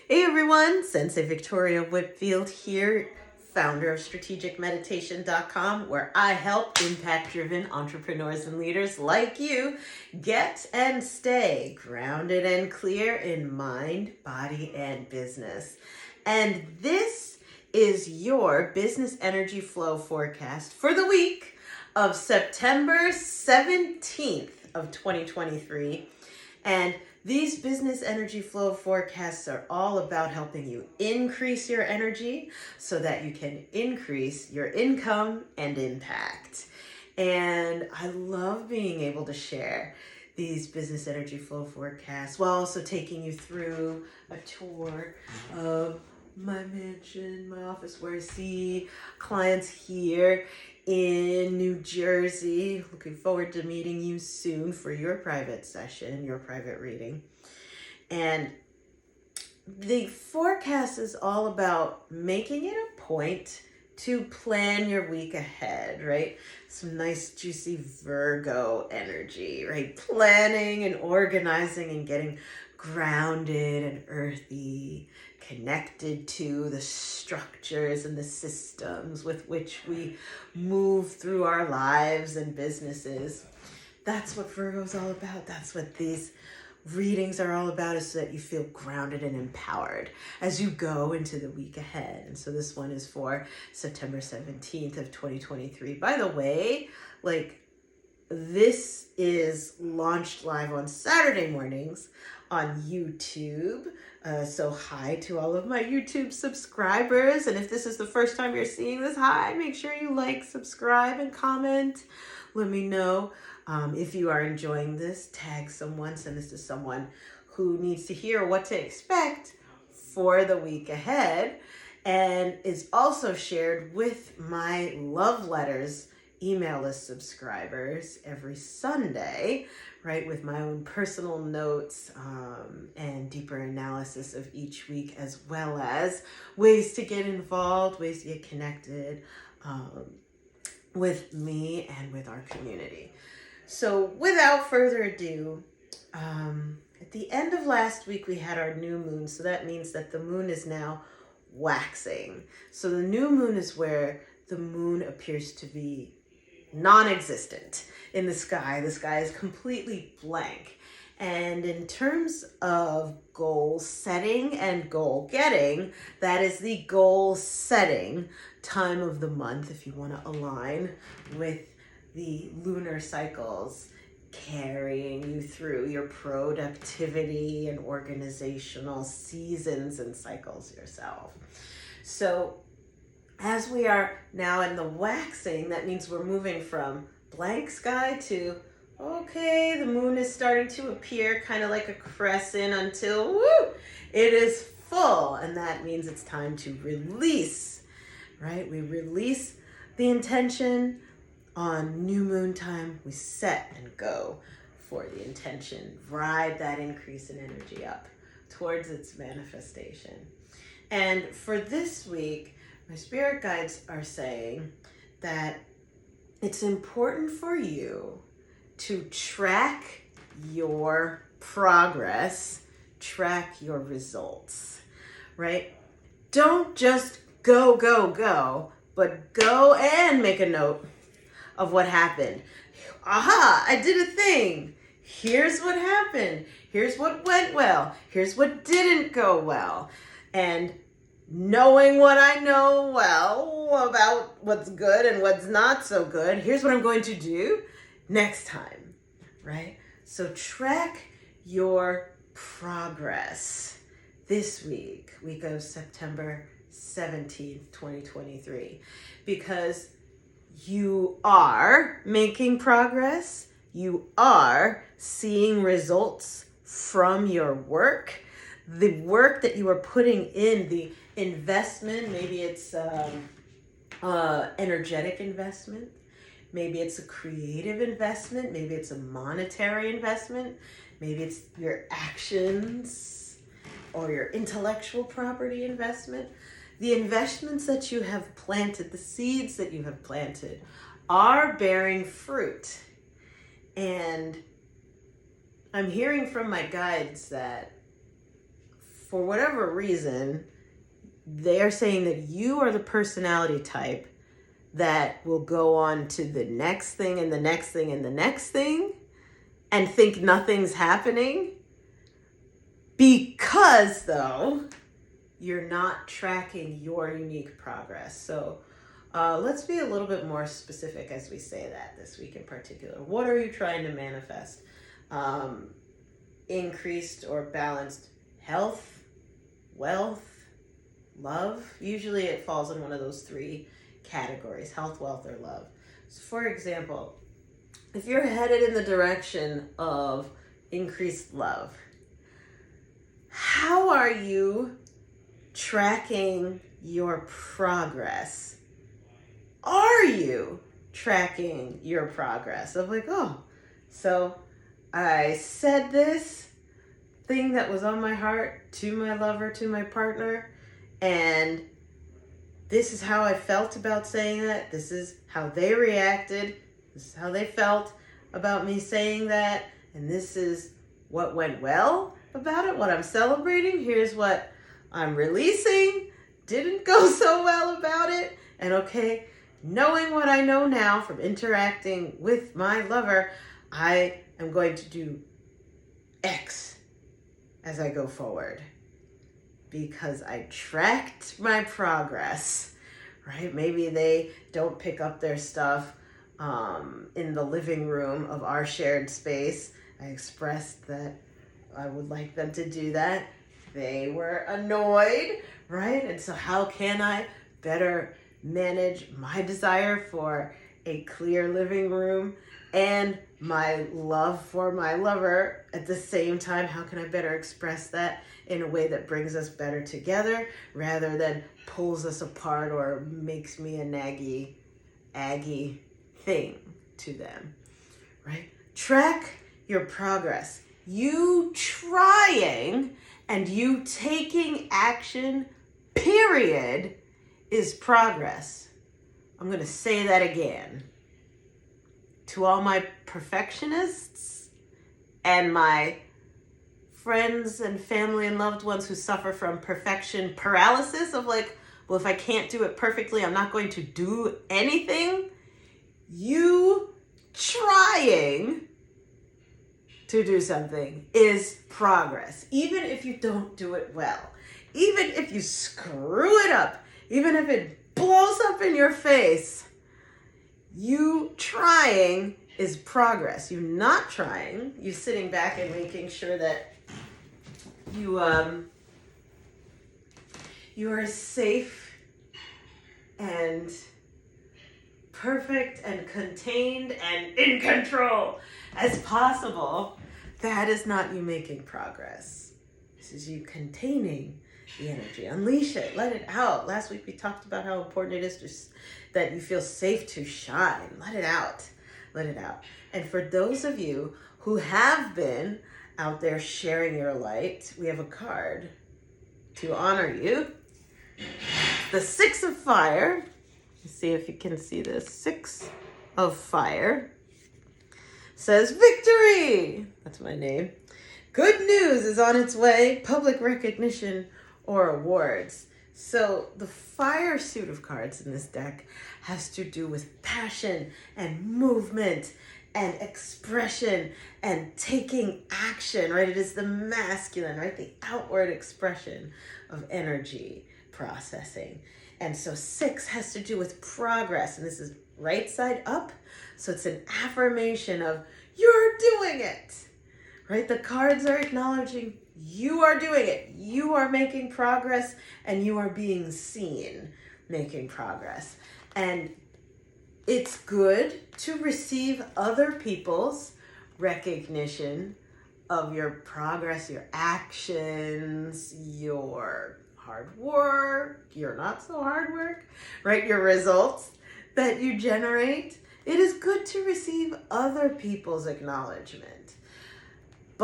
Hey everyone, Sensei Victoria Whitfield here, founder of strategicmeditation.com, where I help impact-driven entrepreneurs and leaders like you get and stay grounded and clear in mind, body, and business. And this is your business energy flow forecast for the week of September 17th of 2023. And these business energy flow forecasts are all about helping you increase your energy so that you can increase your income and impact. And I love being able to share these business energy flow forecasts while also taking you through a tour of my mansion, my office, where I see clients here in New Jersey. Looking forward to meeting you soon for your private session, your private reading. And the forecast is all about making it a point to plan your week ahead, right? Some nice juicy Virgo energy, right? Planning and organizing and getting grounded and earthy, connected to the structures and the systems with which we move through our lives and businesses. That's what Virgo's all about. That's what these readings are all about, is so that you feel grounded and empowered as you go into the week ahead. And so this one is for September 17th of 2023. By the way, this is launched live on Saturday mornings on YouTube. So hi to all of my YouTube subscribers. And if this is the first time you're seeing this, hi, make sure you like, subscribe, and comment. Let me know if you are enjoying this. Tag someone, send this to someone who needs to hear what to expect for the week ahead. And is also shared with my love letters email list subscribers every Sunday, right, with my own personal notes and deeper analysis of each week, as well as ways to get involved, ways to get connected with me and with our community. So without further ado, at the end of last week we had our new moon, so that means that the moon is now waxing. So the new moon is where the moon appears to be non-existent in the sky. The sky is completely blank. And in terms of goal setting and goal getting, that is the goal setting time of the month, if you want to align with the lunar cycles carrying you through your productivity and organizational seasons and cycles yourself. So as we are now in the waxing, that means we're moving from blank sky to, okay, the moon is starting to appear kind of like a crescent until, it is full. And that means it's time to release, right? We release the intention on new moon time. We set and go for the intention. Ride that increase in energy up towards its manifestation. And for this week, my spirit guides are saying that it's important for you to track your progress, track your results, right? Don't just go, but go and make a note of what happened. Aha, I did a thing. Here's what happened. Here's what went well. Here's what didn't go well. And knowing what I know well about what's good and what's not so good, here's what I'm going to do next time, right? So track your progress this week of September 17th, 2023, because you are making progress. You are seeing results from your work. The work that you are putting in, the investment, maybe it's energetic investment, maybe it's a creative investment, maybe it's a monetary investment, maybe it's your actions or your intellectual property investment. The investments that you have planted, the seeds that you have planted, are bearing fruit. And I'm hearing from my guides that for whatever reason, they are saying that you are the personality type that will go on to the next thing and the next thing and the next thing and think nothing's happening, because though you're not tracking your unique progress. So let's be a little bit more specific as we say that this week in particular. What are you trying to manifest? Increased or balanced health, wealth, love. Usually it falls in one of those three categories: health, wealth, or love. So for example, if you're headed in the direction of increased love, how are you tracking your progress? Are you tracking your progress of like, oh, so I said this thing that was on my heart to my lover, to my partner, and this is how I felt about saying that. This is how they reacted. This is how they felt about me saying that. And this is what went well about it, what I'm celebrating. Here's what I'm releasing. Didn't go so well about it. And okay, knowing what I know now from interacting with my lover, I am going to do X as I go forward, because I tracked my progress, right? Maybe they don't pick up their stuff in the living room of our shared space. I expressed that I would like them to do that. They were annoyed, right? And so how can I better manage my desire for a clear living room and my love for my lover at the same time? How can I better express that in a way that brings us better together rather than pulls us apart or makes me a naggy, aggy thing to them, right? Track your progress. You trying and you taking action, period, is progress. I'm going to say that again. To all my perfectionists and my friends and family and loved ones who suffer from perfection paralysis of like, well, if I can't do it perfectly, I'm not going to do anything. You trying to do something is progress. Even if you don't do it well, even if you screw it up, even if it blows up in your face, you trying is progress. You not trying, you sitting back and making sure that you are safe and perfect and contained and in control as possible. That is not you making progress. This is you containing the energy. Unleash it. Let it out. Last week we talked about how important it is that you feel safe to shine. Let it out. Let it out. And for those of you who have been out there sharing your light, we have a card to honor you. The 6 of Fire. Let's see if you can see this. 6 of Fire says victory. That's my name. Good news is on its way. Public recognition or awards. So the fire suit of cards in this deck has to do with passion and movement and expression and taking action, right? It is the masculine, right? The outward expression of energy processing. And so 6 has to do with progress. And this is right side up. So it's an affirmation of you're doing it, right? The cards are acknowledging you are doing it. You are making progress and you are being seen making progress. And it's good to receive other people's recognition of your progress, your actions, your hard work, your not so hard work, right? Your results that you generate. It is good to receive other people's acknowledgement.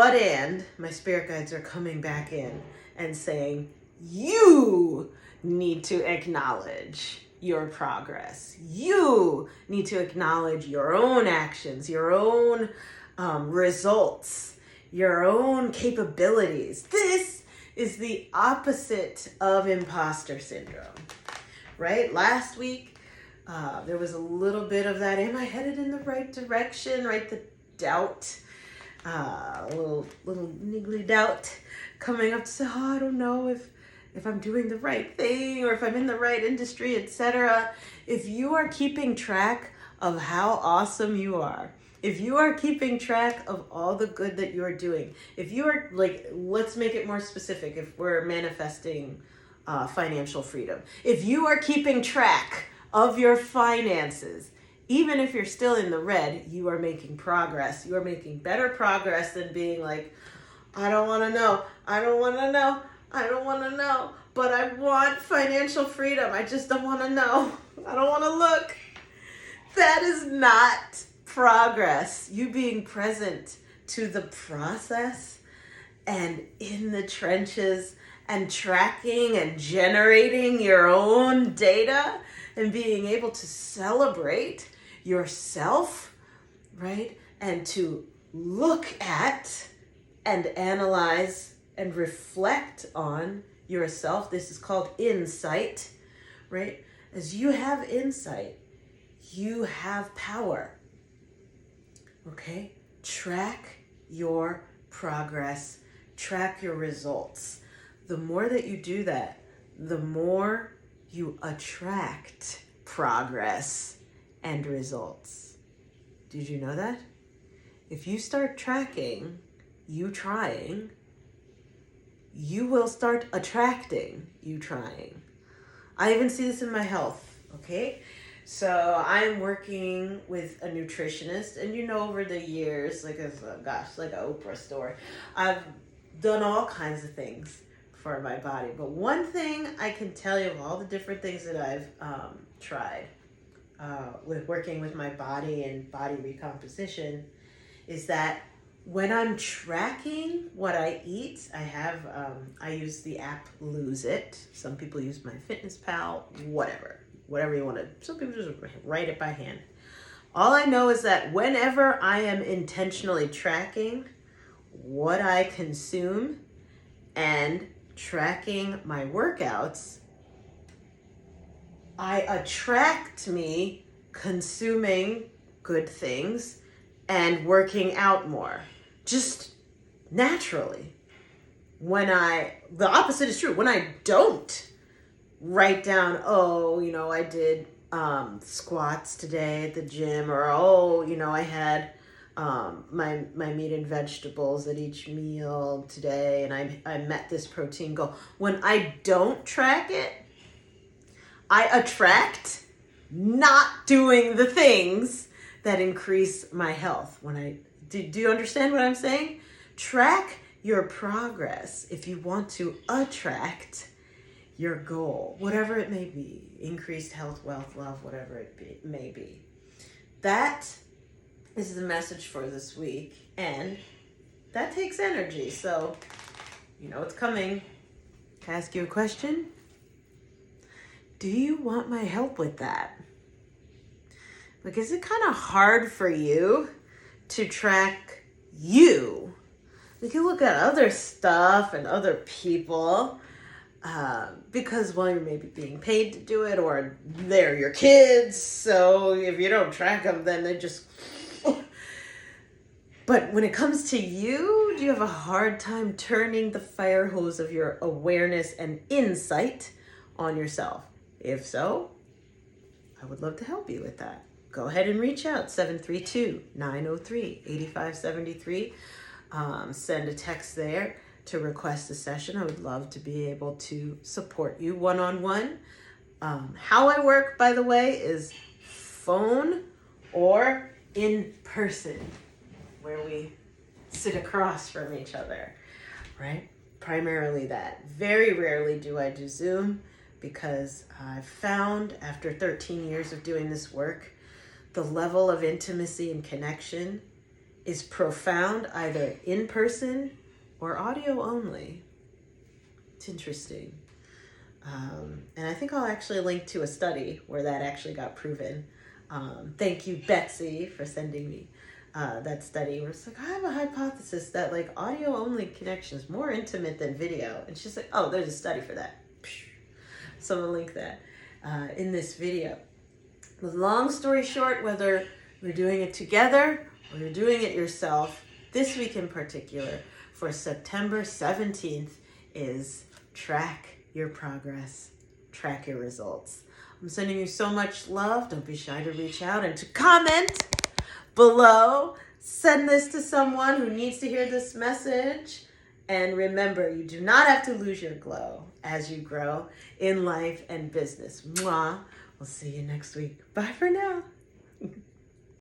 And my spirit guides are coming back in and saying, you need to acknowledge your progress. You need to acknowledge your own actions, your own results, your own capabilities. This is the opposite of imposter syndrome, right? Last week, there was a little bit of that. Am I headed in the right direction? Right? The doubt, a little niggly doubt coming up to say, oh, I don't know if I'm doing the right thing or if I'm in the right industry, etc. If you are keeping track of how awesome you are, if you are keeping track of all the good that you're doing, if you are let's make it more specific if we're manifesting financial freedom. If you are keeping track of your finances, even if you're still in the red, you are making progress. You are making better progress than being like, I don't want to know. I don't want to know. I don't want to know. But I want financial freedom. I just don't want to know. I don't want to look. That is not progress. You being present to the process and in the trenches and tracking and generating your own data and being able to celebrate yourself, right? And to look at and analyze and reflect on yourself. This is called insight, right? As you have insight, you have power. Okay? Track your progress, track your results. The more that you do that, the more you attract progress and results. Did you know that? If you start tracking, you trying, you will start attracting you trying. I even see this in my health, okay? So I'm working with a nutritionist, and over the years, like an Oprah story, I've done all kinds of things for my body. But one thing I can tell you of all the different things that I've tried with working with my body and body recomposition is that when I'm tracking what I eat, I use the app Lose It. Some people use My Fitness Pal, whatever you want to. Some people just write it by hand. All I know is that whenever I am intentionally tracking what I consume and tracking my workouts, I attract me consuming good things and working out more, just naturally. The opposite is true. When I don't write down, I did squats today at the gym, or I had my meat and vegetables at each meal today, and I met this protein goal. When I don't track it, I attract not doing the things that increase my health. Do you understand what I'm saying? Track your progress if you want to attract your goal, whatever it may be, increased health, wealth, love, whatever it may be. That is the message for this week, and that takes energy. So, it's coming. Can I ask you a question? Do you want my help with that? Is it kind of hard for you to track you? You can look at other stuff and other people because, you're maybe being paid to do it, or they're your kids. So if you don't track them, then they just... But when it comes to you, do you have a hard time turning the fire hose of your awareness and insight on yourself? If so, I would love to help you with that. Go ahead and reach out, 732-903-8573. Send a text there to request a session. I would love to be able to support you one-on-one. How I work, by the way, is phone or in person, where we sit across from each other, right? Primarily that. Very rarely do I do Zoom, because I've found after 13 years of doing this work, the level of intimacy and connection is profound, either in person or audio only. It's interesting. And I think I'll actually link to a study where that actually got proven. Thank you, Betsy, for sending me that study where it's like, I have a hypothesis that like audio only connection is more intimate than video. And she's like, oh, there's a study for that. So I'm gonna link that in this video. But long story short, whether we're doing it together or you're doing it yourself, this week in particular, for September 17th, is track your progress, track your results. I'm sending you so much love. Don't be shy to reach out and to comment below. Send this to someone who needs to hear this message. And remember, you do not have to lose your glow as you grow in life and business. Mwah. We'll see you next week. Bye for now.